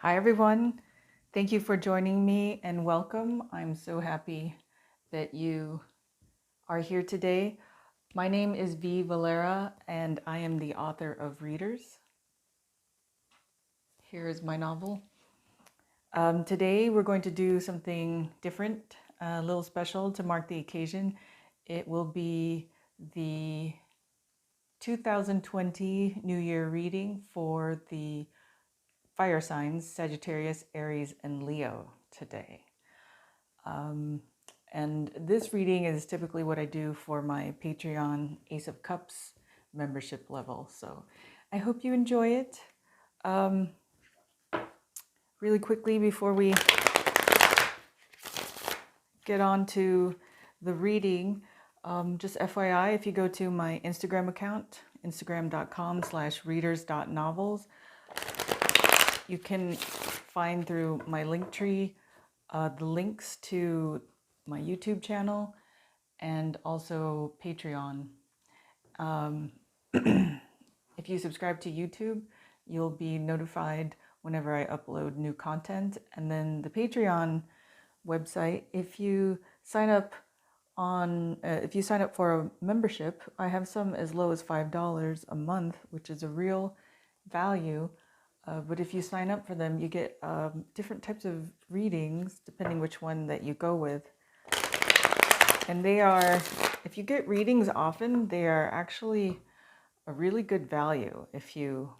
Hi, everyone. Thank you for joining me and welcome. I'm so happy that you are here today. My name is V Valera, and I am the author of Readers. Here is my novel. Today, we're going to do something different, a little special to mark the occasion. It will be the 2020 New Year reading for the fire signs Sagittarius, Aries, and Leo today. And this reading is typically what I do for my Patreon Ace of Cups membership level. So I hope you enjoy it. Really quickly before we get on to the reading, just FYI, if you go to my Instagram account, instagram.com/readers.novels, you can find through my link tree the links to my YouTube channel and also Patreon. If you subscribe to YouTube, you'll be notified whenever I upload new content. And then the Patreon website, if you sign up for a membership, I have some as low as $5 a month, which is a real value. But if you sign up for them, you get different types of readings, depending which one that you go with. And they are, if you get readings often, they are actually a really good value if you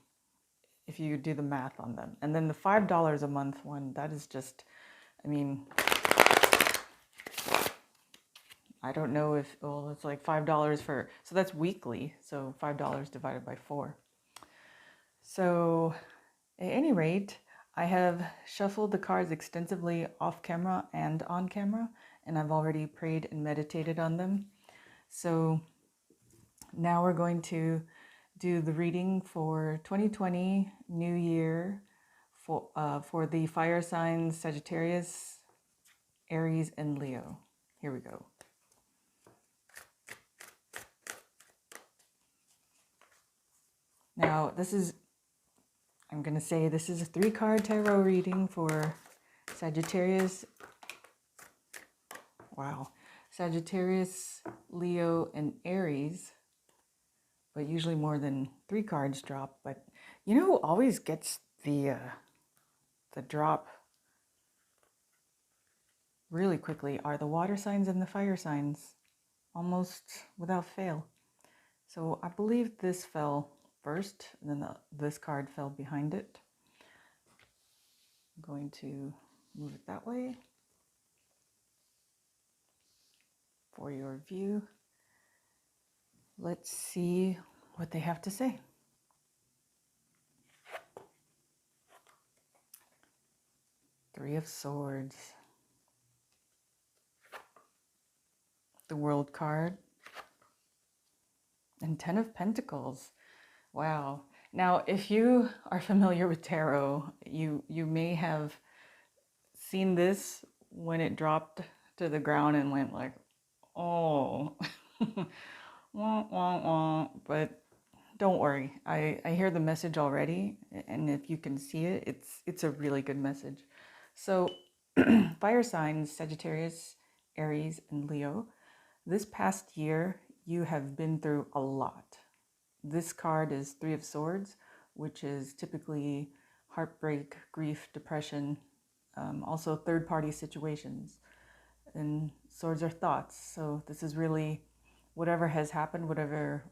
do the math on them. And then the $5 a month one, that is just, I mean, I don't know if, well, it's like $5 for, so that's weekly. So $5 divided by 4. So at any rate, I have shuffled the cards extensively off camera and on camera, and I've already prayed and meditated on them. So now we're going to do the reading for 2020 New Year for the fire signs Sagittarius, Aries, and Leo. Here we go. Now, I'm going to say this is a 3-card tarot reading for Sagittarius. Wow. Sagittarius, Leo, and Aries. But usually more than 3 cards drop. But you know who always gets the drop really quickly are the water signs and the fire signs, almost without fail. So I believe this fell first, and then this card fell behind it. I'm going to move it that way for your view. Let's see what they have to say. Three of Swords. The World card. And 10 of Pentacles. Wow. Now, if you are familiar with tarot, you may have seen this when it dropped to the ground and went like, oh, wah, wah, wah. But don't worry, I hear the message already, and if you can see it, it's a really good message. So, fire signs, Sagittarius, Aries, and Leo. This past year, you have been through a lot. This card is 3 of Swords, which is typically heartbreak, grief, depression, also third-party situations. And swords are thoughts. So this is really whatever has happened, whatever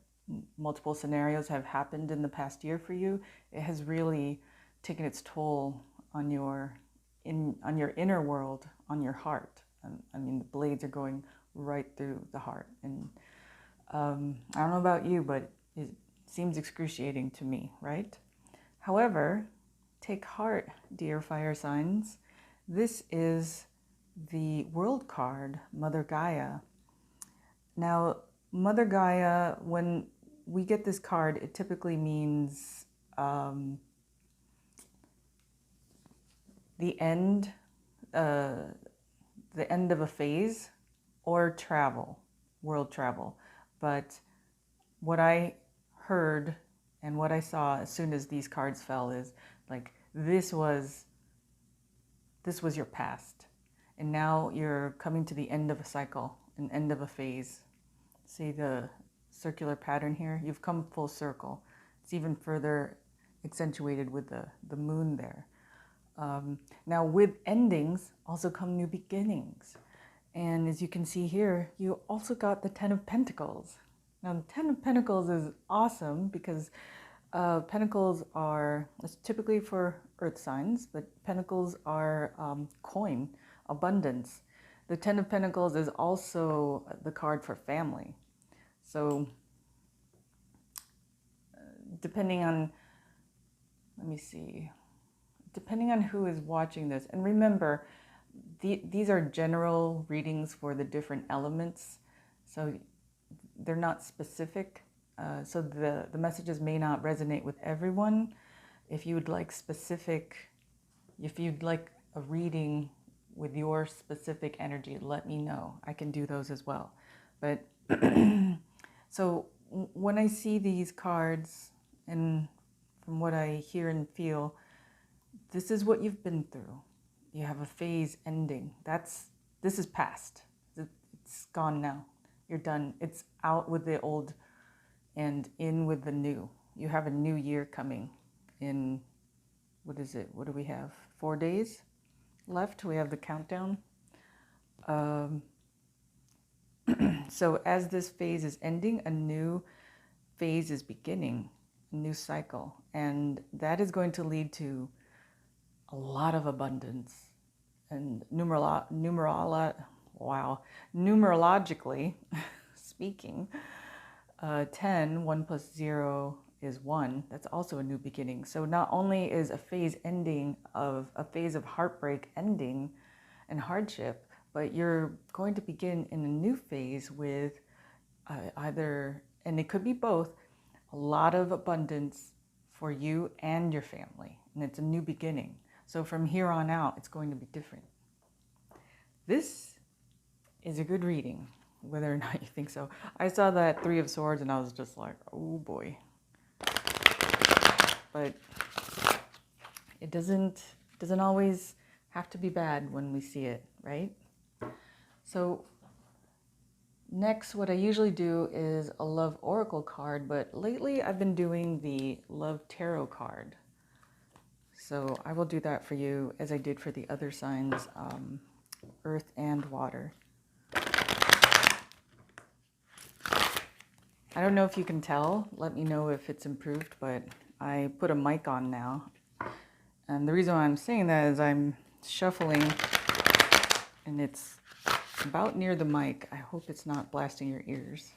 multiple scenarios have happened in the past year for you, it has really taken its toll on your inner world, on your heart. I mean, the blades are going right through the heart. And I don't know about you, but it seems excruciating to me, right? However, take heart, dear fire signs. This is the World card, Mother Gaia. Now, Mother Gaia, when we get this card, it typically means the end of a phase or travel, world travel. But what I heard and what I saw as soon as these cards fell is like this was this was your past. And now you're coming to the end of a cycle, an end of a phase. See the circular pattern here? You've come full circle. It's even further accentuated with the moon there. Now with endings also come new beginnings. And as you can see here, you also got the Ten of Pentacles. Now the Ten of Pentacles is awesome because Pentacles are, it's typically for earth signs, but Pentacles are coin, abundance. The Ten of Pentacles is also the card for family. So depending on, let me see, depending on who is watching this, and remember, these are general readings for the different elements, so they're not specific. So the messages may not resonate with everyone. If you would like if you'd like a reading with your specific energy, let me know. I can do those as well. But so when I see these cards, and from what I hear and feel, this is what you've been through. You have a phase ending. This is past. It's gone now. You're done. It's out with the old and in with the new. You have a new year coming in, what is it? What do we have? 4 days left. We have the countdown. So as this phase is ending, a new phase is beginning, a new cycle. And that is going to lead to a lot of abundance. And numerologically speaking, 10, 1 plus 0 is 1. That's also a new beginning. So not only is a phase ending of a phase of heartbreak ending and hardship, but you're going to begin in a new phase with either, and it could be both, a lot of abundance for you and your family. And it's a new beginning. So from here on out, it's going to be different. This is a good reading, whether or not you think so. I saw that Three of Swords and I was just like, oh boy. But it doesn't always have to be bad when we see it, right? So next, what I usually do is a love oracle card, but lately I've been doing the love tarot card. So I will do that for you as I did for the other signs, earth and water. I don't know if you can tell. Let me know if it's improved, but I put a mic on now. And the reason why I'm saying that is I'm shuffling and it's about near the mic. I hope it's not blasting your ears.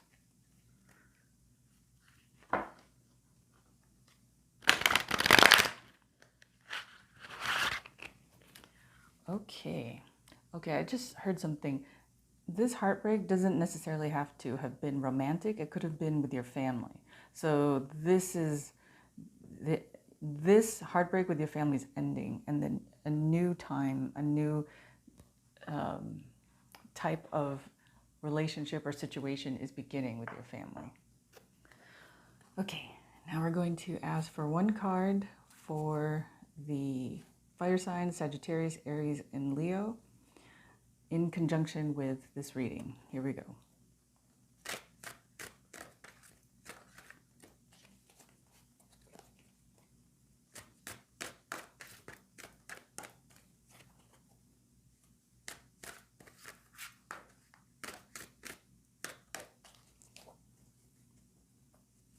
Okay, I just heard something. This heartbreak doesn't necessarily have to have been romantic. It could have been with your family. So this heartbreak with your family is ending, and then a new time, a new type of relationship or situation is beginning with your family. Okay, now we're going to ask for one card for the fire signs, Sagittarius, Aries, and Leo, in conjunction with this reading. Here we go.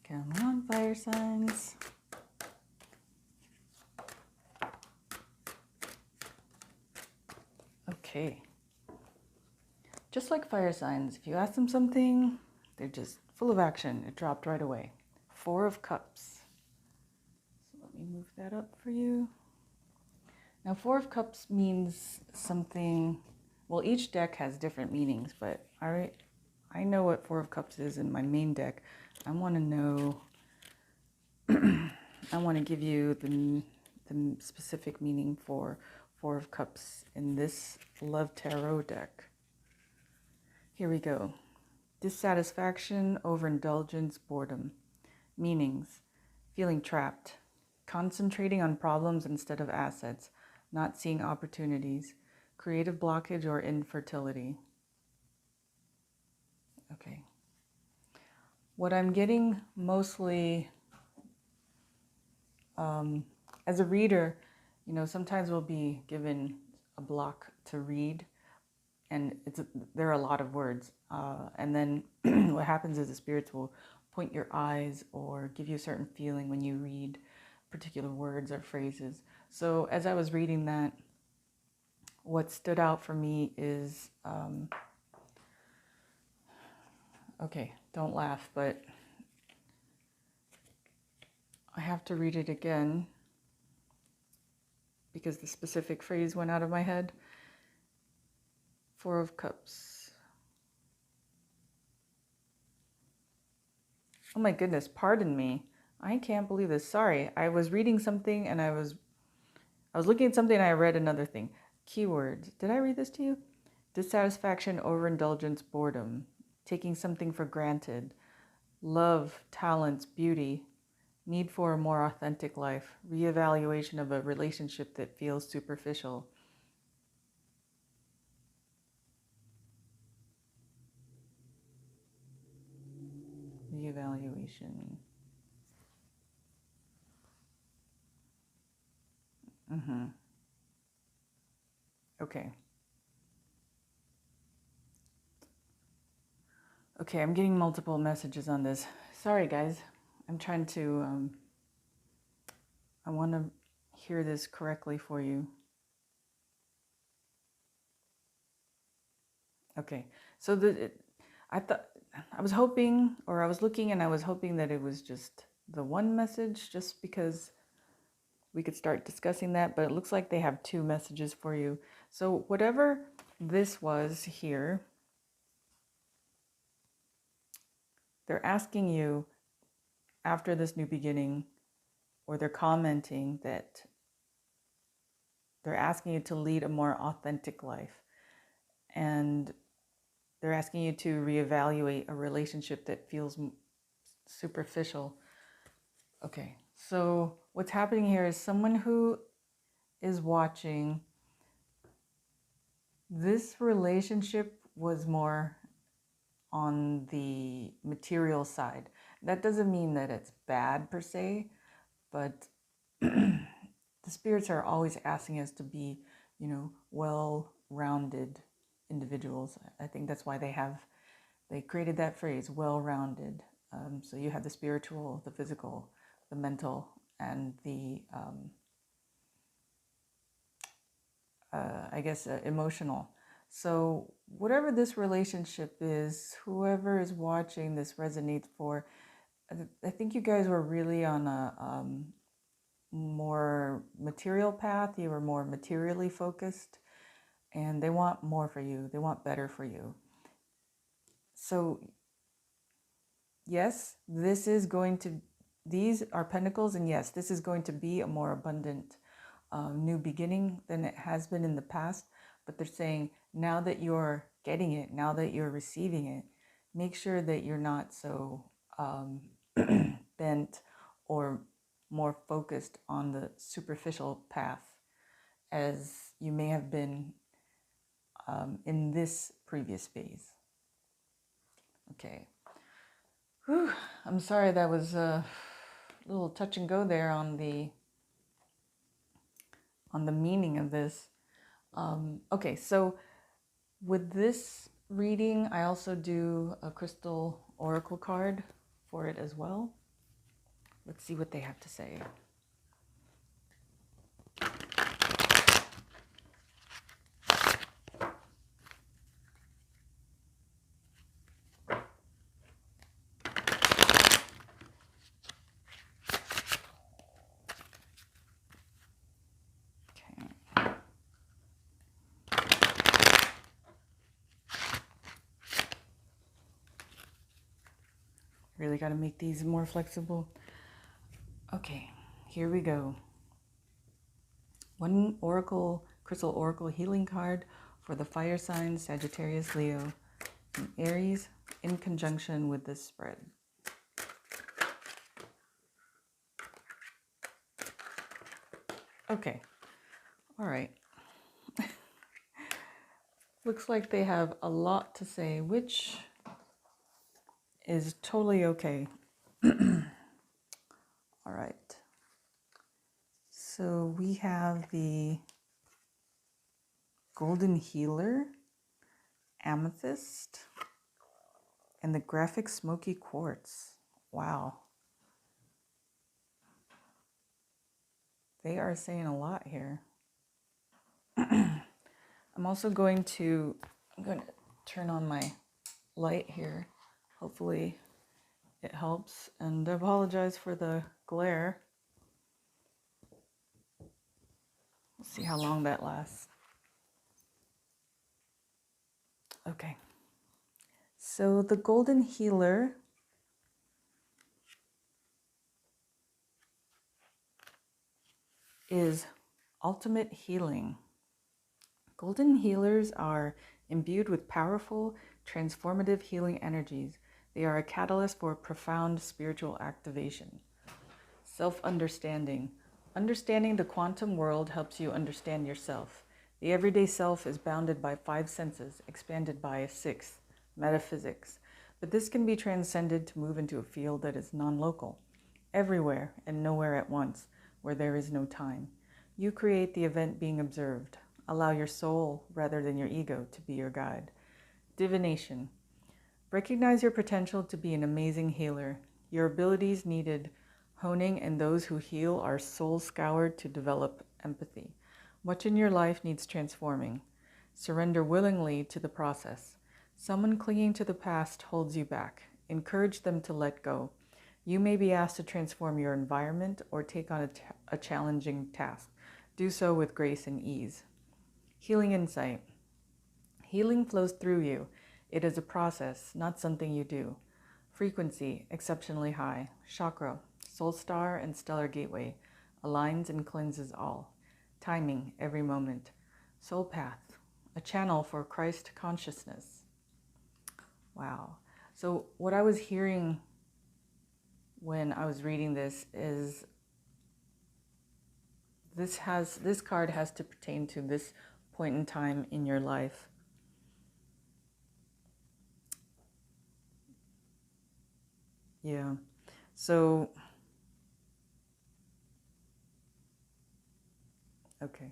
Come on, fire signs. Okay. Just like fire signs, if you ask them something, they're just full of action. It dropped right away. 4 of Cups. So let me move that up for you. Now, 4 of Cups means something, well, each deck has different meanings, but I know what 4 of Cups is in my main deck. I want to know, I want to give you the specific meaning for 4 of Cups in this Love Tarot deck. Here we go. Dissatisfaction, overindulgence, boredom. Meanings: feeling trapped, concentrating on problems instead of assets, not seeing opportunities, creative blockage, or infertility. Okay. What I'm getting mostly, as a reader, you know, sometimes we'll be given a block to read, and there are a lot of words. And then what happens is the spirits will point your eyes or give you a certain feeling when you read particular words or phrases. So as I was reading that, what stood out for me is, okay, don't laugh, but I have to read it again because the specific phrase went out of my head. Four of Cups. Oh my goodness, pardon me. I can't believe this. Sorry, I was reading something and I was looking at something and I read another thing. Keywords. Did I read this to you? Dissatisfaction, overindulgence, boredom, taking something for granted, love, talents, beauty, need for a more authentic life, reevaluation of a relationship that feels superficial. Reevaluation. Okay. Okay, I'm getting multiple messages on this. Sorry, guys. I'm trying to, I want to hear this correctly for you. Okay, so I was hoping, or I was looking and I was hoping that it was just the one message, just because we could start discussing that, but it looks like they have two messages for you. So whatever this was here, they're asking you after this new beginning, or they're commenting that they're asking you to lead a more authentic life. And they're asking you to reevaluate a relationship that feels superficial. Okay, so what's happening here is someone who is watching, this relationship was more on the material side. That doesn't mean that it's bad per se, but the spirits are always asking us to be, you know, well-rounded individuals. I think that's why they created that phrase, well-rounded. So you have the spiritual, the physical, the mental, and the, emotional. So whatever this relationship is, whoever is watching this resonates for, I think you guys were really on a more material path. You were more materially focused, and they want more for you. They want better for you. So yes, these are pentacles, and yes, this is going to be a more abundant new beginning than it has been in the past. But they're saying, now that you're getting it, now that you're receiving it, make sure that you're not so bent or more focused on the superficial path as you may have been in this previous phase. Okay. Whew. I'm sorry that was a little touch and go there on the meaning of this. Okay, so with this reading, I also do a crystal oracle card for it as well. Let's see what they have to say. Really got to make these more flexible. Okay, here we go. One crystal oracle healing card for the fire signs Sagittarius, Leo, and Aries in conjunction with this spread. Okay. All right. Looks like they have a lot to say, which is totally okay. All right. So we have the Golden Healer, Amethyst, and the Graphic Smoky Quartz. Wow. They are saying a lot here. I'm also going to turn on my light here. Hopefully it helps. And I apologize for the glare. Let's see how long that lasts. Okay. So the Golden Healer is ultimate healing. Golden healers are imbued with powerful, transformative healing energies. They are a catalyst for profound spiritual activation. Self-understanding. Understanding the quantum world helps you understand yourself. The everyday self is bounded by 5 senses, expanded by a 6th, metaphysics. But this can be transcended to move into a field that is non-local, everywhere and nowhere at once, where there is no time. You create the event being observed. Allow your soul, rather than your ego, to be your guide. Divination. Recognize your potential to be an amazing healer. Your abilities needed honing, and those who heal are soul-scoured to develop empathy. Much in your life needs transforming. Surrender willingly to the process. Someone clinging to the past holds you back. Encourage them to let go. You may be asked to transform your environment or take on a challenging task. Do so with grace and ease. Healing insight. Healing flows through you. It is a process, not something you do. Frequency, exceptionally high. Chakra, soul star and stellar gateway, aligns and cleanses all. Timing, every moment. Soul path, a channel for Christ consciousness. Wow. So what I was hearing when I was reading this is this card has to pertain to this point in time in your life. Yeah. So, okay.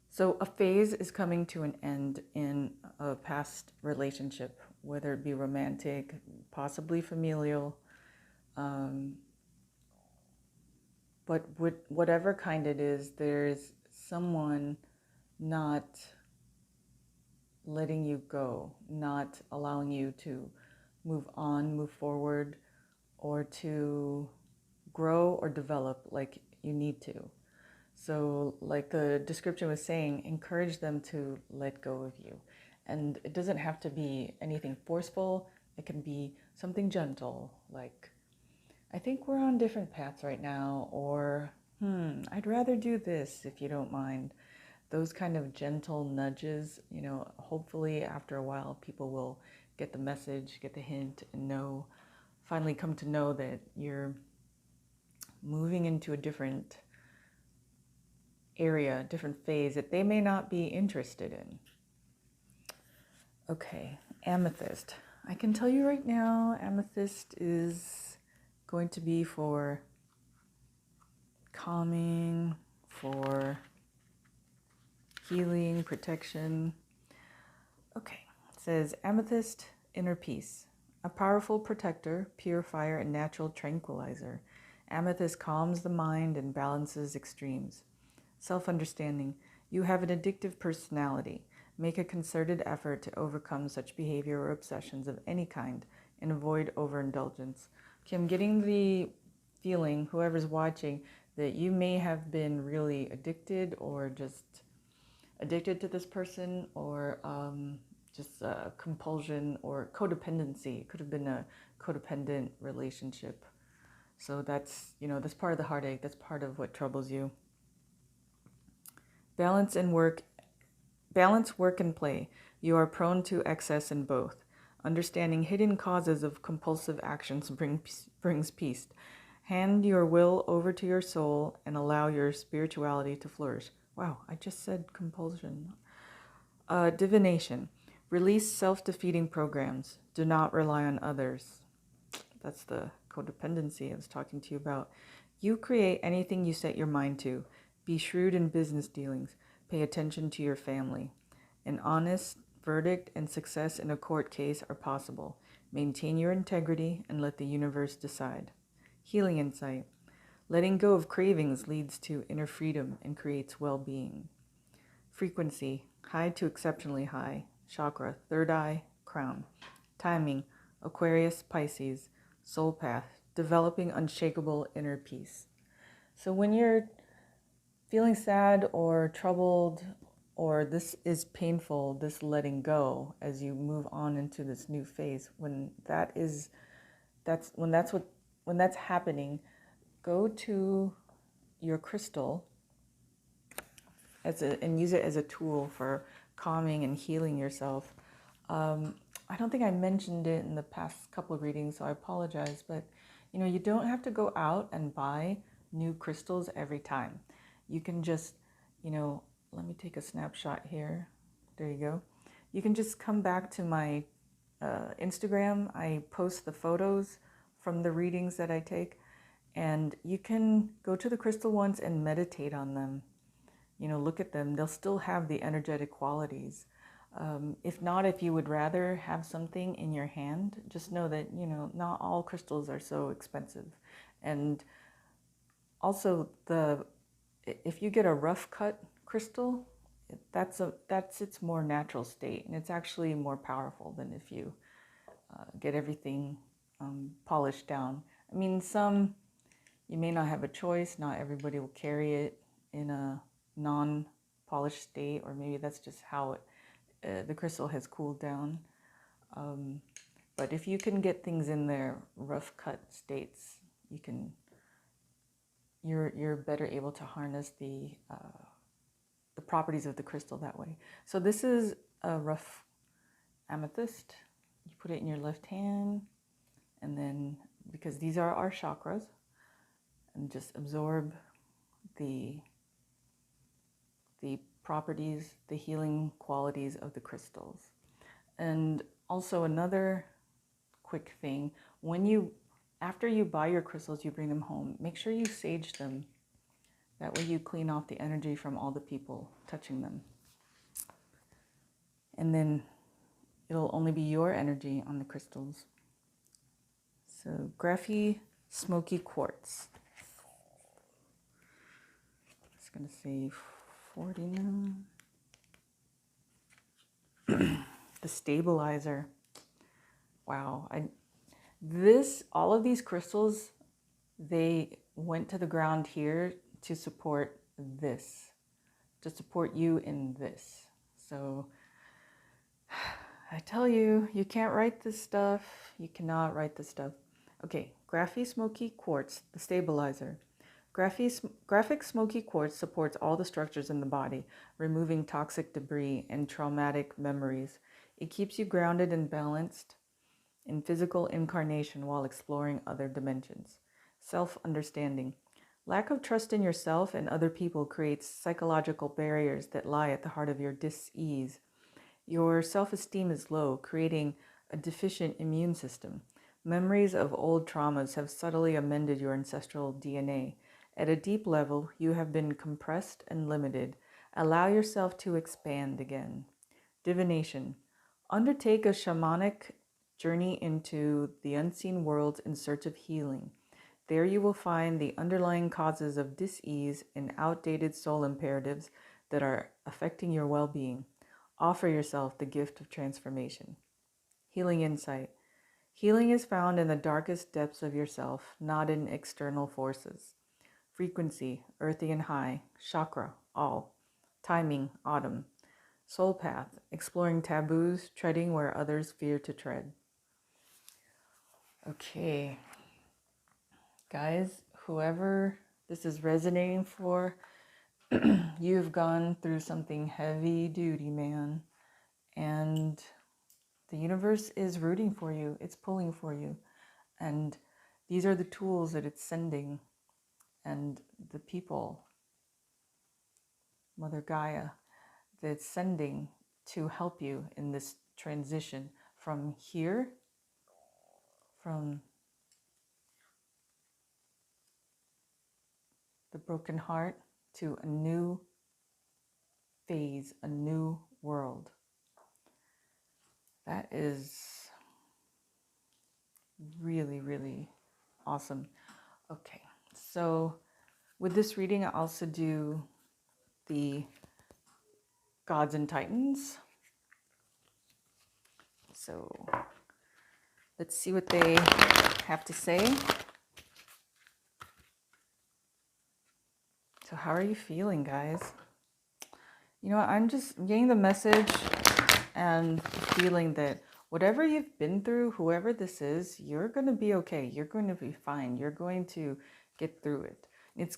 So a phase is coming to an end in a past relationship, whether it be romantic, possibly familial, but whatever kind it is, there's someone not letting you go, not allowing you to move on, move forward, or to grow or develop like you need to. So like the description was saying, encourage them to let go of you. And it doesn't have to be anything forceful. It can be something gentle, like, I think we're on different paths right now, or, I'd rather do this if you don't mind. Those kind of gentle nudges, hopefully after a while people will get the message, get the hint, and finally come to know that you're moving into a different area, different phase that they may not be interested in. Okay, amethyst. I can tell you right now, amethyst is going to be for calming, for healing, protection. Okay, it says amethyst, inner peace. A powerful protector, purifier, and natural tranquilizer. Amethyst calms the mind and balances extremes. Self-understanding. You have an addictive personality. Make a concerted effort to overcome such behavior or obsessions of any kind and avoid overindulgence. Okay, I'm getting the feeling, whoever's watching, that you may have been really addicted or just addicted to this person, or just compulsion or codependency. It could have been a codependent relationship. So that's part of the heartache. That's part of what troubles you. Balance work and play. You are prone to excess in both. Understanding hidden causes of compulsive actions brings peace. Hand your will over to your soul and allow your spirituality to flourish. Wow, I just said compulsion. Divination. Release self-defeating programs. Do not rely on others. That's the codependency I was talking to you about. You create anything you set your mind to. Be shrewd in business dealings. Pay attention to your family. An honest verdict and success in a court case are possible. Maintain your integrity and let the universe decide. Healing insight. Letting go of cravings leads to inner freedom and creates well-being. Frequency. High to exceptionally high. Chakra. Third eye. Crown. Timing. Aquarius, Pisces. Soul path. Developing unshakable inner peace. So when you're feeling sad or troubled, or this is painful, this letting go as you move on into this new phase, when that's happening, go to your crystal and use it as a tool for calming and healing yourself. I don't think I mentioned it in the past couple of readings, so I apologize, but you don't have to go out and buy new crystals every time. You can just, let me take a snapshot here. There you go. You can just come back to my Instagram. I post the photos from the readings that I take, and you can go to the crystal ones and meditate on them. Look at them. They'll still have the energetic qualities. If not, if you would rather have something in your hand, just know that, not all crystals are so expensive. And also, if you get a rough cut crystal, that's its more natural state, and it's actually more powerful than if you get everything polished down. I mean, some you may not have a choice. Not everybody will carry it in a non-polished state, or maybe that's just how the crystal has cooled down. But if you can get things in their rough cut states, you're better able to harness the properties of the crystal that way. So this is a rough amethyst. You put it in your left hand, and then, because these are our chakras, and just absorb the properties, the healing qualities of the crystals. And also another quick thing, after you buy your crystals, you bring them home, make sure you sage them. That way you clean off the energy from all the people touching them. And then it'll only be your energy on the crystals. So Graphy Smoky Quartz. It's going to say 40 now. The Stabilizer. Wow. All of these crystals, they went to the ground here to support this, to support you in this. So I tell you, you can't write this stuff. You cannot write this stuff. Okay, Graphy Smoky Quartz, the Stabilizer. Graphic Smoky Quartz supports all the structures in the body, removing toxic debris and traumatic memories. It keeps you grounded and balanced in physical incarnation while exploring other dimensions. Self-understanding. Lack of trust in yourself and other people creates psychological barriers that lie at the heart of your dis-ease. Your self-esteem is low, creating a deficient immune system. Memories of old traumas have subtly amended your ancestral DNA. At a deep level, you have been compressed and limited. Allow yourself to expand again. Divination. Undertake a shamanic journey into the unseen worlds in search of healing. There you will find the underlying causes of dis-ease and outdated soul imperatives that are affecting your well-being. Offer yourself the gift of transformation. Healing insight. Healing is found in the darkest depths of yourself, not in external forces. Frequency, earthy and high. Chakra, all. Timing, autumn. Soul path, exploring taboos, treading where others fear to tread. Okay. Guys, whoever this is resonating for, you've gone through something heavy duty, man. And the universe is rooting for you. It's pulling for you. And These are the tools that it's sending, and the people, Mother Gaia, that it's sending to help you in this transition from here, from the broken heart to a new phase, a new world. That is really, really awesome. Okay, so with this reading, I also do the Gods and Titans. So let's see what they have to say. So how are you feeling, guys? You know, I'm just getting the message and feeling that whatever you've been through, whoever this is, you're going to be okay. You're going to be fine. You're going to get through it. It's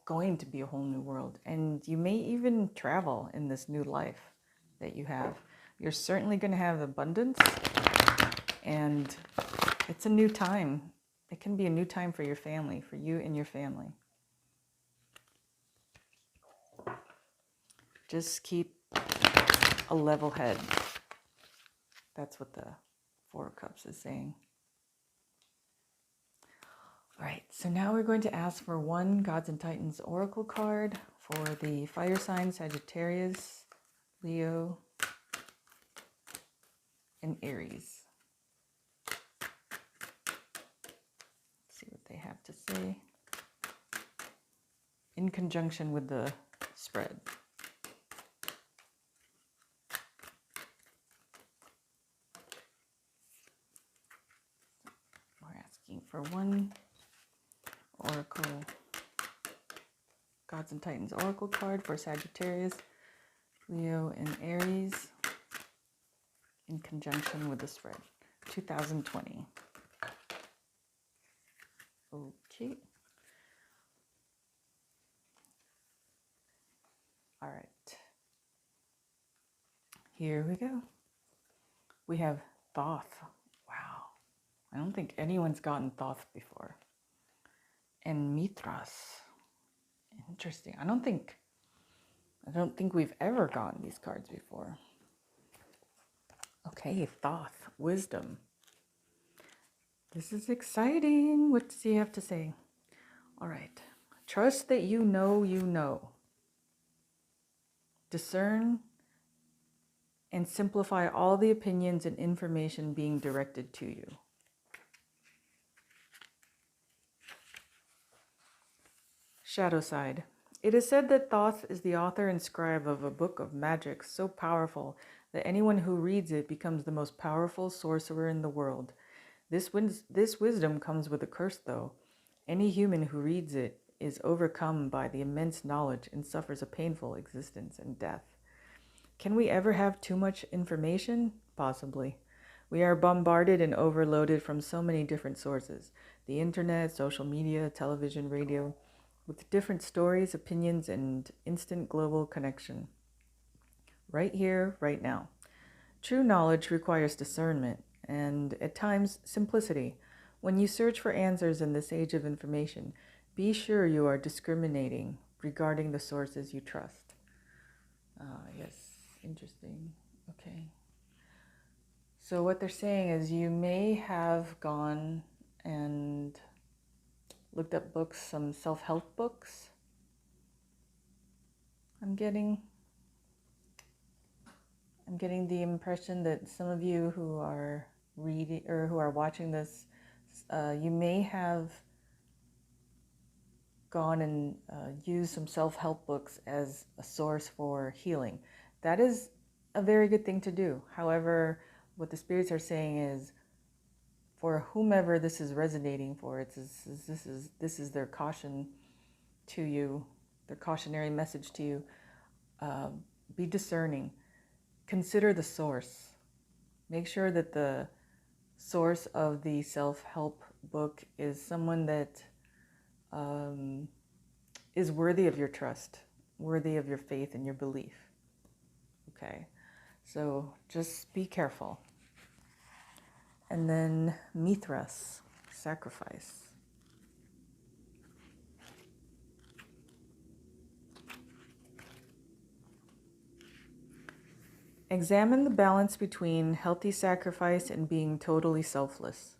going to be a whole new world. And you may even travel in this new life that you have. You're certainly going to have abundance, and it's a new time. It can be a new time for your family, for you and your family. Just keep a level head. That's what the Four of Cups is saying. All right, so now we're going to ask for one Gods and Titans Oracle card for the fire sign Sagittarius, Leo, and Aries. Let's see what they have to say in conjunction with the spread. We're asking for one Oracle, Gods and Titans Oracle card for Sagittarius, Leo, and Aries in conjunction with the spread. 2020. Okay. All right. Here we go. We have Thoth. Wow. I don't think anyone's gotten Thoth before. And Mithras. Interesting. I don't think we've ever gotten these cards before. Okay, Thoth, wisdom. This is exciting. What does he have to say? All right. Trust that you know you know. Discern and simplify all the opinions and information being directed to you. Shadow side. It is said that Thoth is the author and scribe of a book of magic so powerful that anyone who reads it becomes the most powerful sorcerer in the world. This wisdom comes with a curse, though. Any human who reads it is overcome by the immense knowledge and suffers a painful existence and death. Can we ever have too much information? Possibly. We are bombarded and overloaded from so many different sources. The internet, social media, television, radio, with different stories, opinions, and instant global connection. Right here, right now. True knowledge requires discernment and, at times, simplicity. When you search for answers in this age of information, be sure you are discriminating regarding the sources you trust. Yes, interesting. Okay. So what they're saying is you may have gone and looked up books, some self-help books. I'm getting the impression that some of you who are reading or who are watching this, you may have gone and used some self-help books as a source for healing. That is a very good thing to do. However, what the spirits are saying is, for whomever this is resonating for, this is their caution to you, their cautionary message to you. Be discerning. Consider the source. Make sure that the source of the self-help book is someone that is worthy of your trust, worthy of your faith and your belief. Okay, so just be careful. And then Mithras, sacrifice. Examine the balance between healthy sacrifice and being totally selfless.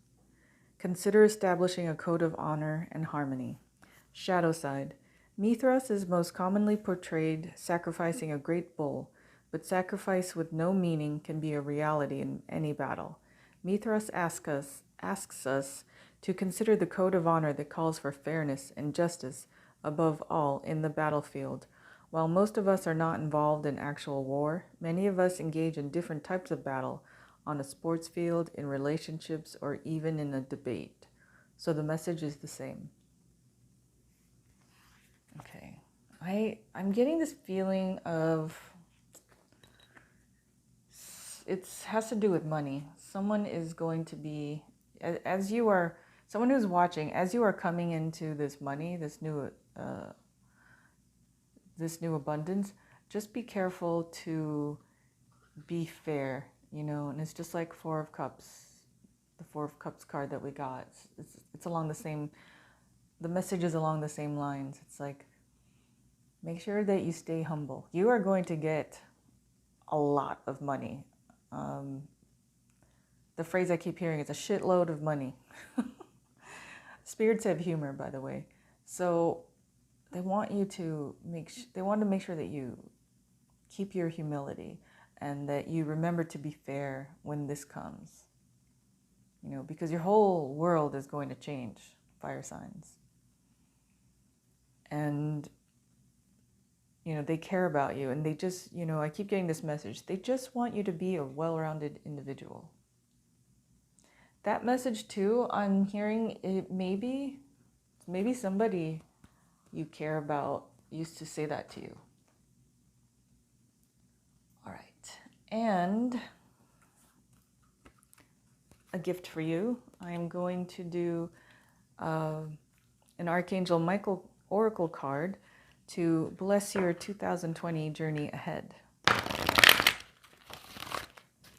Consider establishing a code of honor and harmony. Shadow side. Mithras is most commonly portrayed sacrificing a great bull, but sacrifice with no meaning can be a reality in any battle. Mithras asks us to consider the code of honor that calls for fairness and justice above all in the battlefield. While most of us are not involved in actual war, many of us engage in different types of battle on a sports field, in relationships, or even in a debate. So the message is the same. Okay. I'm getting this feeling of it has to do with money. Someone is going to be, as you are, someone who's watching, as you are coming into this money, this new abundance, just be careful to be fair, and it's just like Four of Cups, the Four of Cups card that we got. It's along the same, the message is along the same lines. It's like, make sure that you stay humble. You are going to get a lot of money. The phrase I keep hearing is a shitload of money. Spirits have humor, by the way. So they want you to they want to make sure that you keep your humility and that you remember to be fair when this comes. Because your whole world is going to change, fire signs. And they care about you, and they just, I keep getting this message. They just want you to be a well-rounded individual. That message too, I'm hearing it maybe somebody you care about used to say that to you. All right. And a gift for you. I am going to do an Archangel Michael Oracle card to bless your 2020 journey ahead.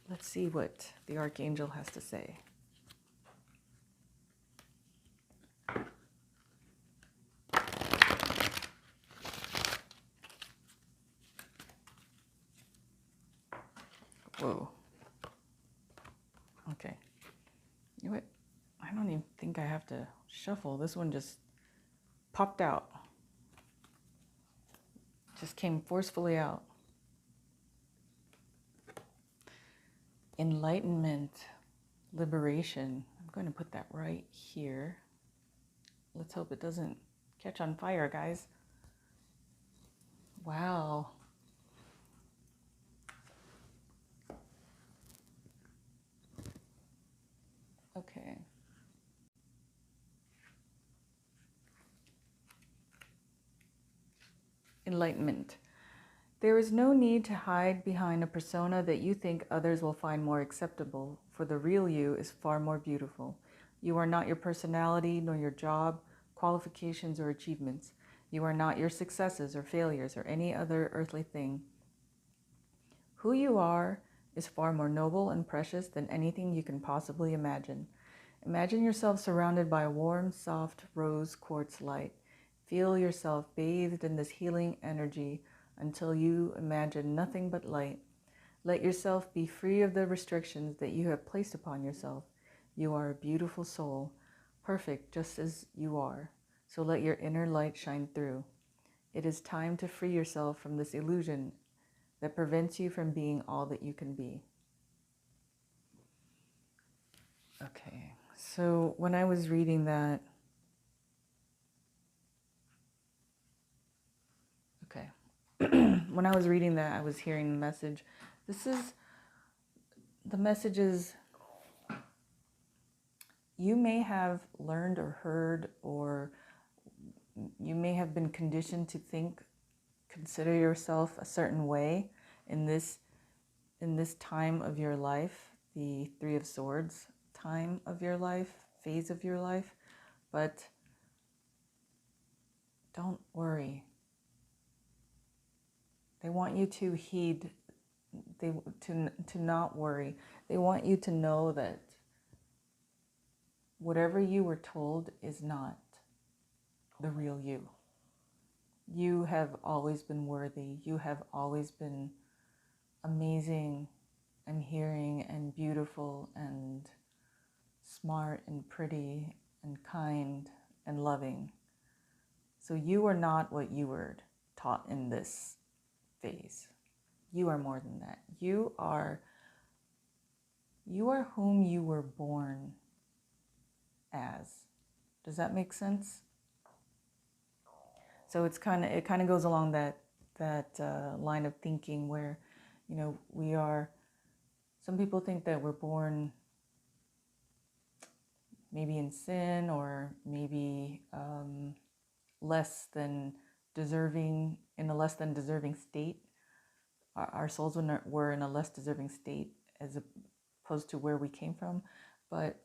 Let's see what the Archangel has to say. Whoa. Okay. You know what? I don't even think I have to shuffle. This one just popped out. Just came forcefully out. Enlightenment, liberation. I'm going to put that right here. Let's hope it doesn't catch on fire, guys. Wow. Okay. Enlightenment. There is no need to hide behind a persona that you think others will find more acceptable, for the real you is far more beautiful. You are not your personality, nor your job, qualifications, or achievements. You are not your successes or failures or any other earthly thing. Who you are is far more noble and precious than anything you can possibly imagine. Imagine yourself surrounded by a warm, soft, rose quartz light. Feel yourself bathed in this healing energy until you imagine nothing but light. Let yourself be free of the restrictions that you have placed upon yourself. You are a beautiful soul, perfect just as you are. So let your inner light shine through. It is time to free yourself from this illusion that prevents you from being all that you can be. Okay, so when I was reading that, when I was reading that, I was hearing the message. The message is, you may have learned or heard, or you may have been conditioned to consider yourself a certain way in this time of your life, the Three of Swords time of your life, phase of your life, but don't worry. They want you to heed, to not worry. They want you to know that whatever you were told is not the real you. You have always been worthy. You have always been amazing and hearing and beautiful and smart and pretty and kind and loving. So you are not what you were taught in this phase. You are more than that. You are whom you were born as. Does that make sense? So it kind of goes along that line of thinking where, we are. Some people think that we're born maybe in sin, or maybe less than deserving, in a less than deserving state. Our souls were in a less deserving state as opposed to where we came from. But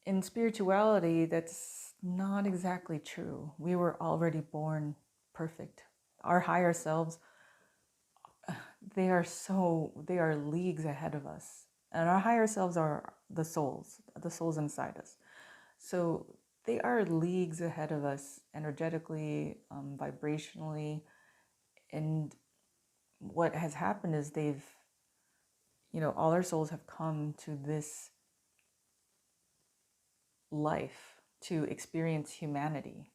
in spirituality, that's not exactly true. We were already born perfect. Our higher selves, they are leagues ahead of us. And our higher selves are the souls inside us. So they are leagues ahead of us energetically, vibrationally. And what has happened is all our souls have come to this life to experience humanity.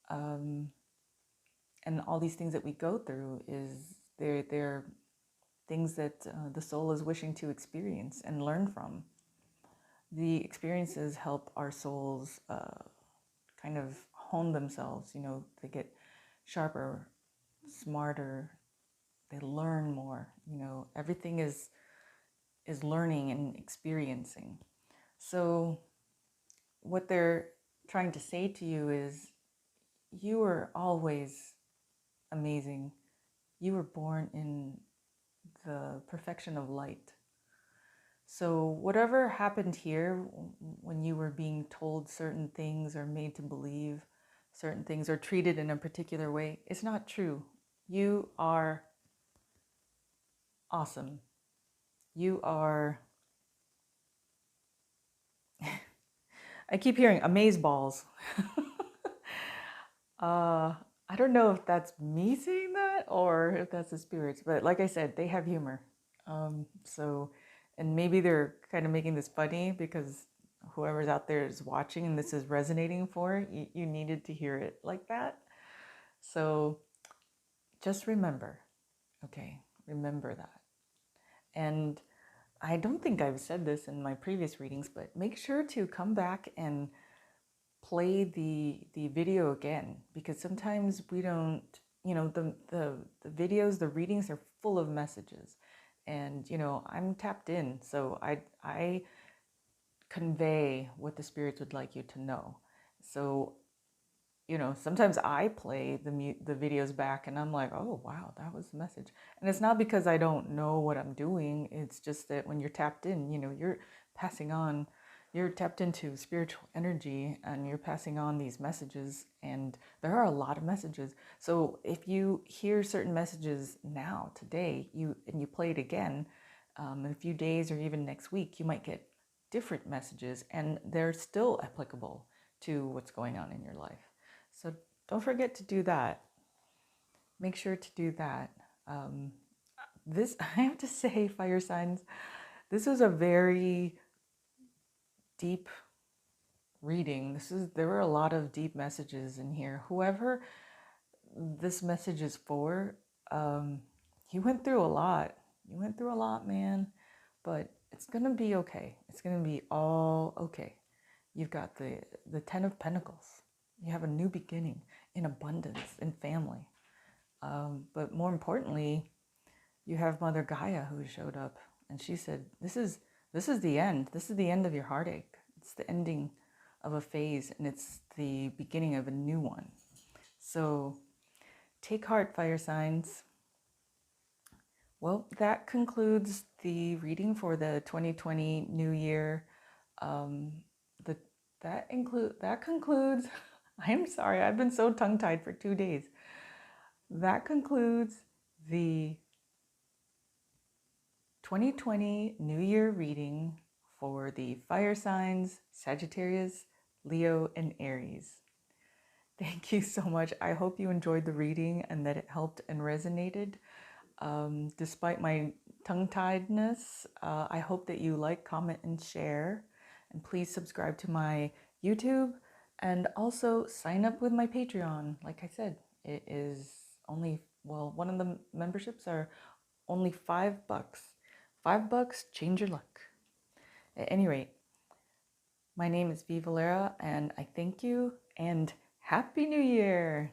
And all these things that we go through they're things that the soul is wishing to experience and learn from. The experiences help our souls kind of hone themselves. They get sharper, smarter, they learn more. Everything is learning and experiencing. So what they're trying to say to you is, you are always amazing. You were born in the perfection of light. So whatever happened here when you were being told certain things or made to believe certain things or treated in a particular way, it's not true. You are awesome. You are, I keep hearing amazeballs. I don't know if that's me saying that or if that's the spirits, but like I said, they have humor. And maybe they're kind of making this funny because whoever's out there is watching and this is resonating for, you needed to hear it like that. So just remember, okay? Remember that. And I don't think I've said this in my previous readings, but make sure to come back and play the video again, because sometimes we don't, the videos, the readings are full of messages, and I'm tapped in, so I convey what the spirits would like you to know. So sometimes I play the videos back and I'm like, oh wow, that was the message. And it's not because I don't know what I'm doing, it's just that when you're tapped in, you're passing on, you're tapped into spiritual energy and you're passing on these messages, and there are a lot of messages. So if you hear certain messages now, today, and you play it again, in a few days or even next week, you might get different messages, and they're still applicable to what's going on in your life. So don't forget to do that. Make sure to do that. This, I have to say, fire signs, this was a very deep reading. There were a lot of deep messages in here. Whoever this message is for, you went through a lot. You went through a lot, man. But it's gonna be okay. It's gonna be all okay. You've got the Ten of Pentacles. You have a new beginning in abundance, in family. But more importantly, you have Mother Gaia who showed up, and she said, this is the end. This is the end of your heartache. It's the ending of a phase, and it's the beginning of a new one. So take heart, fire signs. Well, that concludes the reading for the 2020 New Year. That concludes. I am sorry, I've been so tongue-tied for 2 days. That concludes the 2020 New Year reading for the fire signs, Sagittarius, Leo, and Aries. Thank you so much. I hope you enjoyed the reading and that it helped and resonated. Despite my tongue-tiedness, I hope that you like, comment, and share. And please subscribe to my YouTube and also sign up with my Patreon. Like I said, it is only, well, one of the memberships are only $5. $5, change your luck. At any rate, my name is V Valera, and I thank you, and Happy New Year!